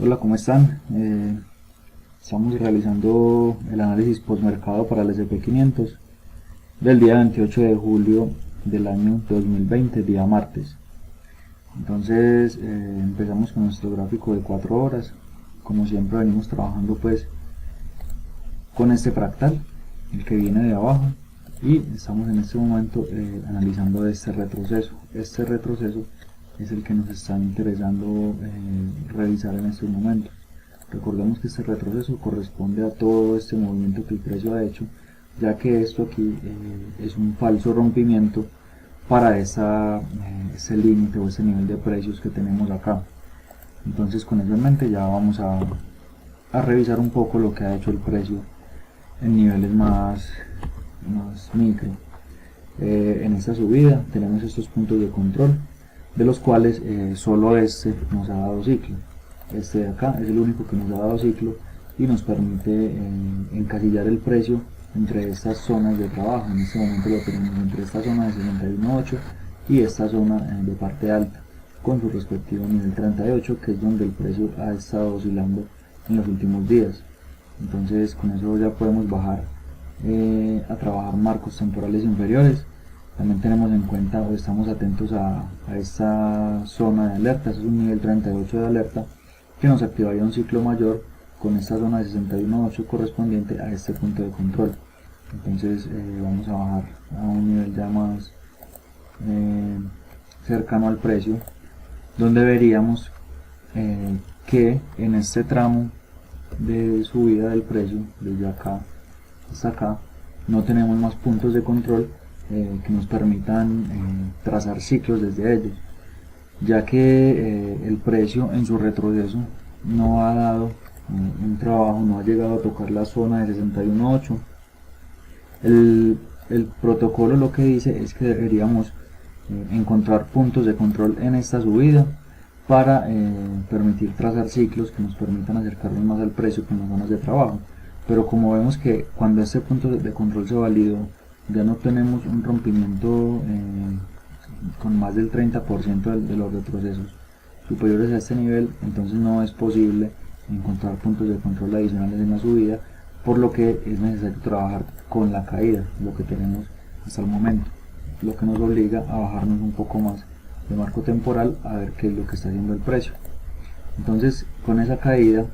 Hola, ¿cómo están? Estamos realizando el análisis postmercado para el S&P 500 del día 28 de julio del año 2020, día martes. Entonces empezamos con nuestro gráfico de 4 horas. Como siempre venimos trabajando pues con este fractal, el que viene de abajo, y estamos en este momento analizando este retroceso. Este retroceso es el que nos está interesando revisar en estos momentos. Recordemos que este retroceso corresponde a todo este movimiento que el precio ha hecho, ya que esto aquí es un falso rompimiento para ese límite o ese nivel de precios que tenemos acá. Entonces, con eso en mente ya vamos a revisar un poco lo que ha hecho el precio en niveles más micro. En esta subida tenemos estos puntos de control, de los cuales solo este nos ha dado ciclo. Este de acá es el único que nos ha dado ciclo y nos permite encasillar el precio entre estas zonas de trabajo. En este momento lo tenemos entre esta zona de 61.8 y esta zona de parte alta, con su respectivo nivel 38, que es donde el precio ha estado oscilando en los últimos días. Entonces con eso ya podemos bajar a trabajar marcos temporales inferiores. También tenemos en cuenta o estamos atentos a esta zona de alerta. Este es un nivel 38 de alerta que nos activaría un ciclo mayor con esta zona de 61.8 correspondiente a este punto de control. Entonces vamos a bajar a un nivel ya más cercano al precio, donde veríamos que en este tramo de subida del precio, desde acá hasta acá, no tenemos más puntos de control que nos permitan trazar ciclos desde ellos, ya que el precio en su retroceso no ha dado un trabajo, no ha llegado a tocar la zona de 61.8. El protocolo lo que dice es que deberíamos encontrar puntos de control en esta subida para permitir trazar ciclos que nos permitan acercarnos más al precio con las zonas de trabajo. Pero como vemos que cuando este punto de control se validó, ya no tenemos un rompimiento con más del 30% de los retrocesos superiores a este nivel, entonces no es posible encontrar puntos de control adicionales en la subida, por lo que es necesario trabajar con la caída, lo que tenemos hasta el momento, lo que nos obliga a bajarnos un poco más de marco temporal a ver qué es lo que está haciendo el precio. Entonces con esa caída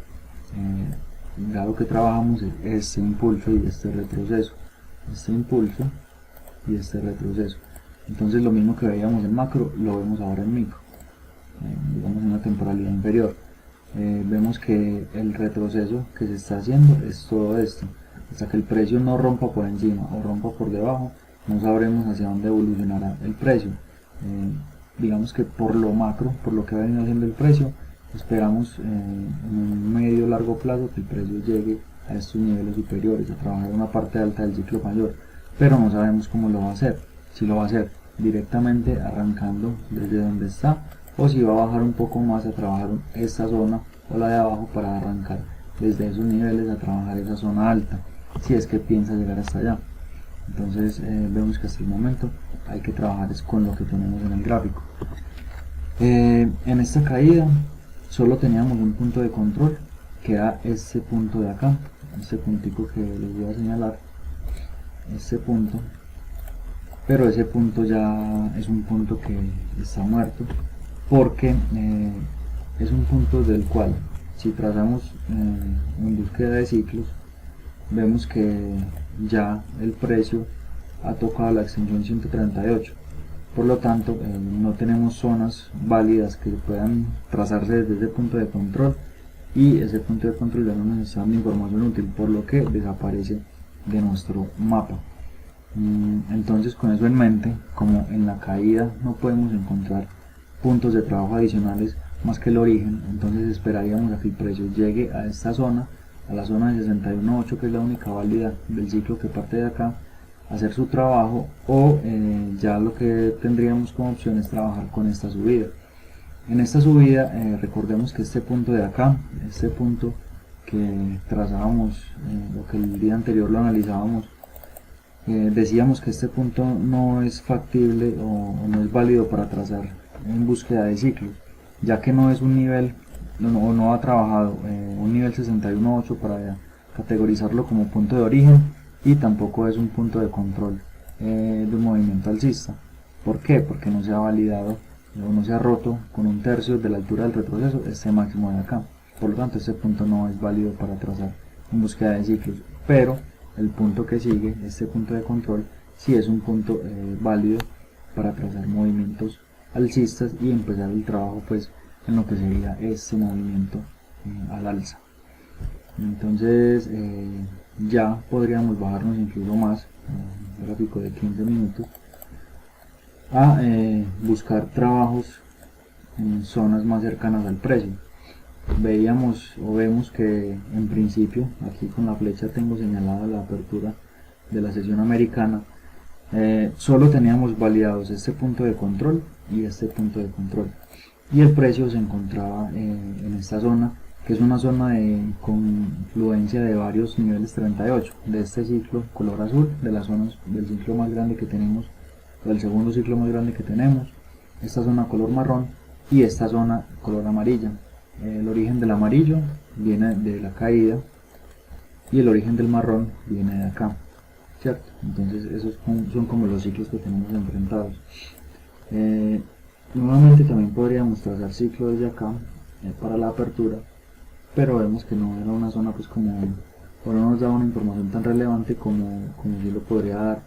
dado que trabajamos este impulso y este retroceso, este impulso y este retroceso. Entonces lo mismo que veíamos en macro lo vemos ahora en micro, digamos en una temporalidad inferior. Vemos que el retroceso que se está haciendo es todo esto. Hasta que el precio no rompa por encima o rompa por debajo, no sabremos hacia dónde evolucionará el precio. Digamos que por lo macro, por lo que ha venido haciendo el precio, esperamos en un medio largo plazo que el precio llegue a estos niveles superiores, a trabajar en una parte alta del ciclo mayor, pero no sabemos cómo lo va a hacer. Si lo va a hacer directamente arrancando desde donde está, o si va a bajar un poco más a trabajar esta zona o la de abajo para arrancar desde esos niveles a trabajar esa zona alta, si es que piensa llegar hasta allá. Entonces vemos que hasta el momento hay que trabajar es con lo que tenemos en el gráfico. En esta caída solo teníamos un punto de control, que era este punto de acá, este puntico que les voy a señalar, este punto, pero ese punto ya es un punto que está muerto, porque es un punto del cual si trazamos en búsqueda de ciclos, vemos que ya el precio ha tocado la extensión 138. Por lo tanto, no tenemos zonas válidas que puedan trazarse desde ese punto de control, y ese punto de control ya no nos está dando información útil, por lo que desaparece de nuestro mapa. Entonces, con eso en mente, como en la caída no podemos encontrar puntos de trabajo adicionales más que el origen, entonces esperaríamos a que el precio llegue a esta zona, a la zona de 61.8, que es la única válida del ciclo que parte de acá, hacer su trabajo, o ya lo que tendríamos como opción es trabajar con esta subida. En esta subida recordemos que este punto de acá, este punto que trazábamos, lo que el día anterior lo analizábamos, decíamos que este punto no es factible o no es válido para trazar en búsqueda de ciclos, ya que no es un nivel no ha trabajado un nivel 61.8 para categorizarlo como punto de origen, y tampoco es un punto de control de un movimiento alcista. ¿Por qué? Porque no se ha validado o no se ha roto con un tercio de la altura del retroceso este máximo de acá. Por lo tanto, este punto no es válido para trazar en búsqueda de ciclos, pero el punto que sigue, este punto de control, sí es un punto válido para trazar movimientos alcistas y empezar el trabajo pues en lo que sería este movimiento al alza. Entonces ya podríamos bajarnos incluso más, un gráfico de 15 minutos, a buscar trabajos en zonas más cercanas al precio. Veíamos o vemos que en principio, aquí con la flecha tengo señalada la apertura de la sesión americana, solo teníamos validados este punto de control y este punto de control, y el precio se encontraba en esta zona, que es una zona de confluencia de varios niveles 38 de este ciclo color azul, de las zonas del ciclo más grande que tenemos, del segundo ciclo más grande que tenemos, esta zona color marrón y esta zona color amarilla. El origen del amarillo viene de la caída y el origen del marrón viene de acá, ¿cierto? Entonces esos son como los ciclos que tenemos enfrentados. Nuevamente también podríamos trazar ciclo desde acá para la apertura, pero vemos que no era una zona pues como, o no nos daba una información tan relevante como si lo podría dar,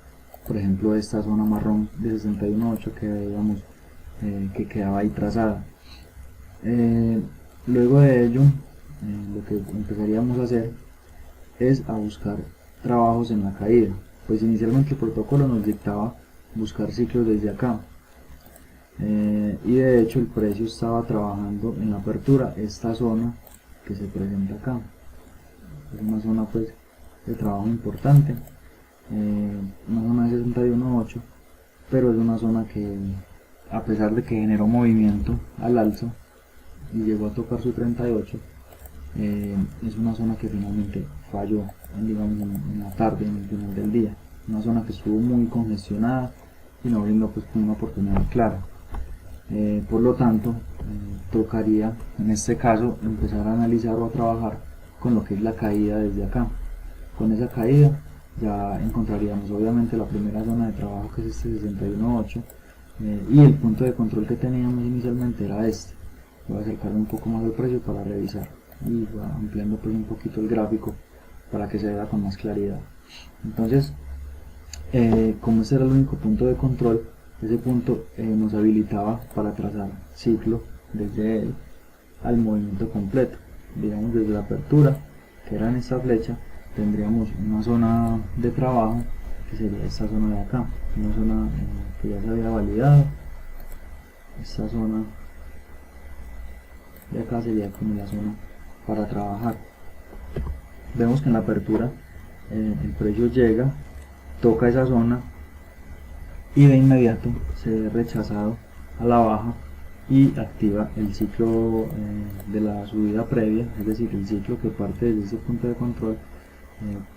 por ejemplo, esta zona marrón de 61.8 que veíamos que quedaba ahí trazada. Luego de ello, lo que empezaríamos a hacer es a buscar trabajos en la caída, pues inicialmente el protocolo nos dictaba buscar ciclos desde acá, y de hecho el precio estaba trabajando en la apertura esta zona que se presenta acá. Es una zona pues de trabajo importante, una zona de 61.8, pero es una zona que, a pesar de que generó movimiento al alza y llegó a tocar su 38, es una zona que finalmente falló, digamos, en la tarde, en el final del día. Una zona que estuvo muy congestionada y no brindó pues una oportunidad clara. Por lo tanto, tocaría en este caso empezar a analizar o a trabajar con lo que es la caída desde acá. Con esa caída ya encontraríamos obviamente la primera zona de trabajo, que es este 61.8, y el punto de control que teníamos inicialmente era este. Voy a acercarme un poco más al precio para revisar y voy ampliando pues un poquito el gráfico para que se vea con más claridad. Entonces, como este era el único punto de control, ese punto nos habilitaba para trazar ciclo desde él al movimiento completo. Digamos, desde la apertura, que era en esta flecha, tendríamos una zona de trabajo que sería esta zona de acá, una zona que ya se había validado. Esta zona de acá sería como la zona para trabajar. Vemos que en la apertura el precio llega, toca esa zona y de inmediato se ve rechazado a la baja y activa el ciclo de la subida previa, es decir, el ciclo que parte desde ese punto de control,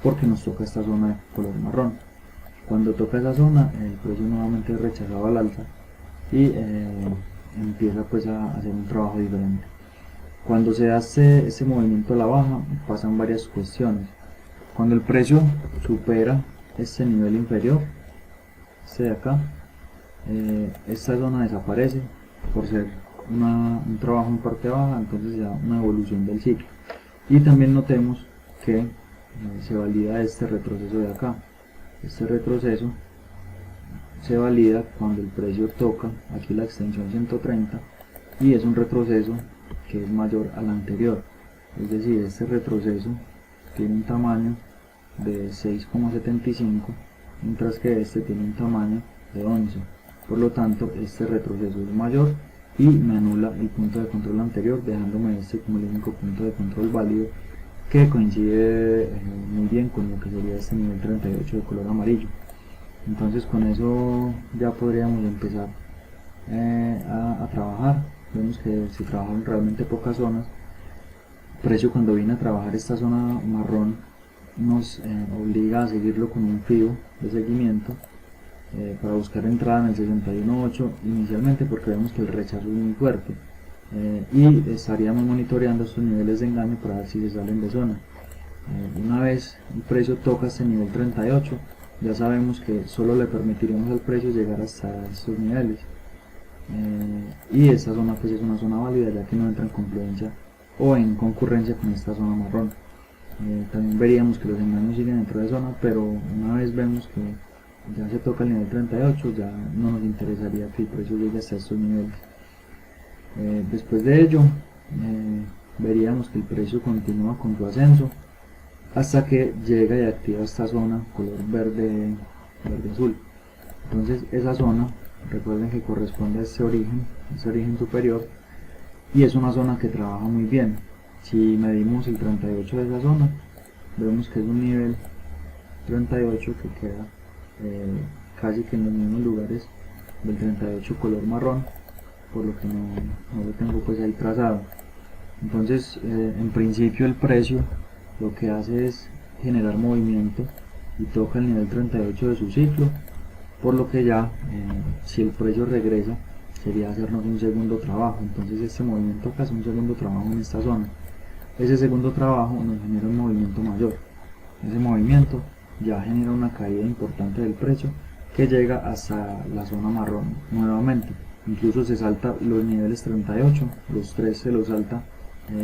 porque nos toca esta zona de color marrón. Cuando toca esa zona, el precio nuevamente es rechazado al alza y empieza pues a hacer un trabajo diferente. Cuando se hace ese movimiento a la baja, pasan varias cuestiones. Cuando el precio supera este nivel inferior, este de acá, esta zona desaparece por ser un trabajo en parte baja, entonces se da una evolución del ciclo. Y también notemos que se valida este retroceso de acá. Este retroceso se valida cuando el precio toca aquí la extensión 130 y es un retroceso que es mayor al anterior, es decir, este retroceso tiene un tamaño de 6,75, mientras que este tiene un tamaño de 11. Por lo tanto, este retroceso es mayor y me anula el punto de control anterior, dejándome este como el único punto de control válido, que coincide muy bien con lo que sería este nivel 38 de color amarillo. Entonces con eso ya podríamos empezar a trabajar. Vemos que se trabajan realmente pocas zonas. El precio, cuando viene a trabajar esta zona marrón, nos obliga a seguirlo con un FIBO de seguimiento para buscar entrada en el 61.8 inicialmente, porque vemos que el rechazo es muy fuerte. y estaríamos monitoreando estos niveles de engaño para ver si se salen de zona. Una vez el precio toca este nivel 38, ya sabemos que solo le permitiremos al precio llegar hasta estos niveles, y esta zona pues es una zona válida, ya que no entra en confluencia o en concurrencia con esta zona marrón. También veríamos que los engaños siguen dentro de zona, pero una vez vemos que ya se toca el nivel 38, ya no nos interesaría que el precio llegue hasta estos niveles. Después de ello, veríamos que el precio continúa con su ascenso hasta que llega y activa esta zona color verde azul. Entonces esa zona, recuerden que corresponde a este origen superior, y es una zona que trabaja muy bien. Si medimos el 38 de esa zona, vemos que es un nivel 38 que queda casi que en los mismos lugares del 38 color marrón, por lo que no lo tengo pues ahí trazado. Entonces en principio el precio lo que hace es generar movimiento y toca el nivel 38 de su ciclo, por lo que ya si el precio regresa sería hacernos un segundo trabajo. Entonces este movimiento acá es un segundo trabajo en esta zona. Ese segundo trabajo nos genera un movimiento mayor. Ese movimiento ya genera una caída importante del precio que llega hasta la zona marrón nuevamente. Incluso se salta los niveles 38, los 3 se los salta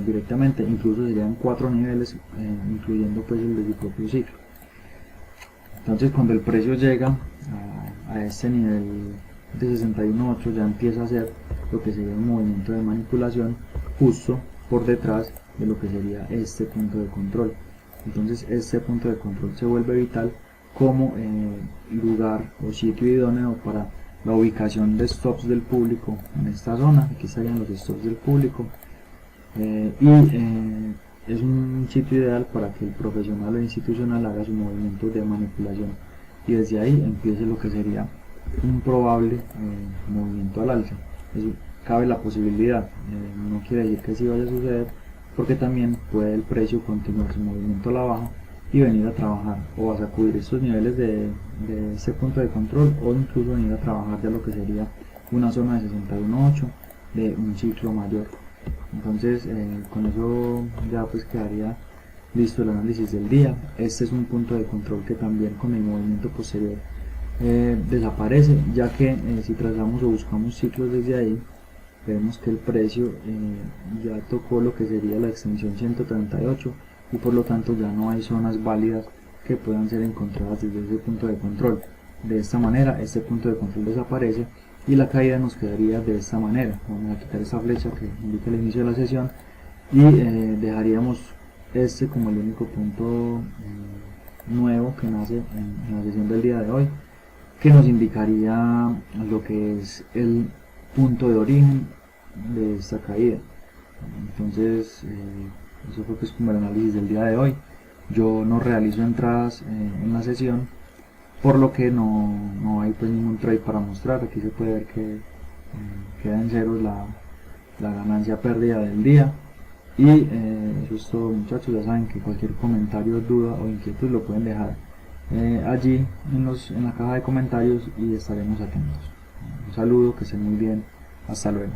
directamente, incluso serían 4 niveles, incluyendo pues el de su propio ciclo. Entonces cuando el precio llega a este nivel de 61.8, ya empieza a hacer lo que sería un movimiento de manipulación justo por detrás de lo que sería este punto de control. Entonces este punto de control se vuelve vital como lugar o sitio idóneo para la ubicación de stops del público en esta zona. Aquí estarían los stops del público, es un sitio ideal para que el profesional o institucional haga su movimiento de manipulación y desde ahí empiece lo que sería un probable movimiento al alza. Cabe la posibilidad, no quiere decir que sí vaya a suceder, porque también puede el precio continuar su movimiento a la baja y venir a trabajar o a sacudir estos niveles de este punto de control, o incluso venir a trabajar ya lo que sería una zona de 61.8 de un ciclo mayor. Entonces con eso ya pues quedaría listo el análisis del día. Este es un punto de control que también con el movimiento posterior desaparece, ya que si trazamos o buscamos ciclos desde ahí, vemos que el precio ya tocó lo que sería la extensión 138 y por lo tanto ya no hay zonas válidas que puedan ser encontradas desde ese punto de control. De esta manera este punto de control desaparece y la caída nos quedaría de esta manera. Vamos a quitar esa flecha que indica el inicio de la sesión y dejaríamos este como el único punto nuevo que nace en la sesión del día de hoy, que nos indicaría lo que es el punto de origen de esta caída. Entonces eso fue pues como el análisis del día de hoy. Yo no realizo entradas en la sesión, por lo que no hay pues ningún trade para mostrar. Aquí se puede ver que queda en ceros la ganancia pérdida del día. Y eso es todo, muchachos. Ya saben que cualquier comentario, duda o inquietud lo pueden dejar allí en la caja de comentarios y estaremos atentos. Un saludo, que estén muy bien, hasta luego.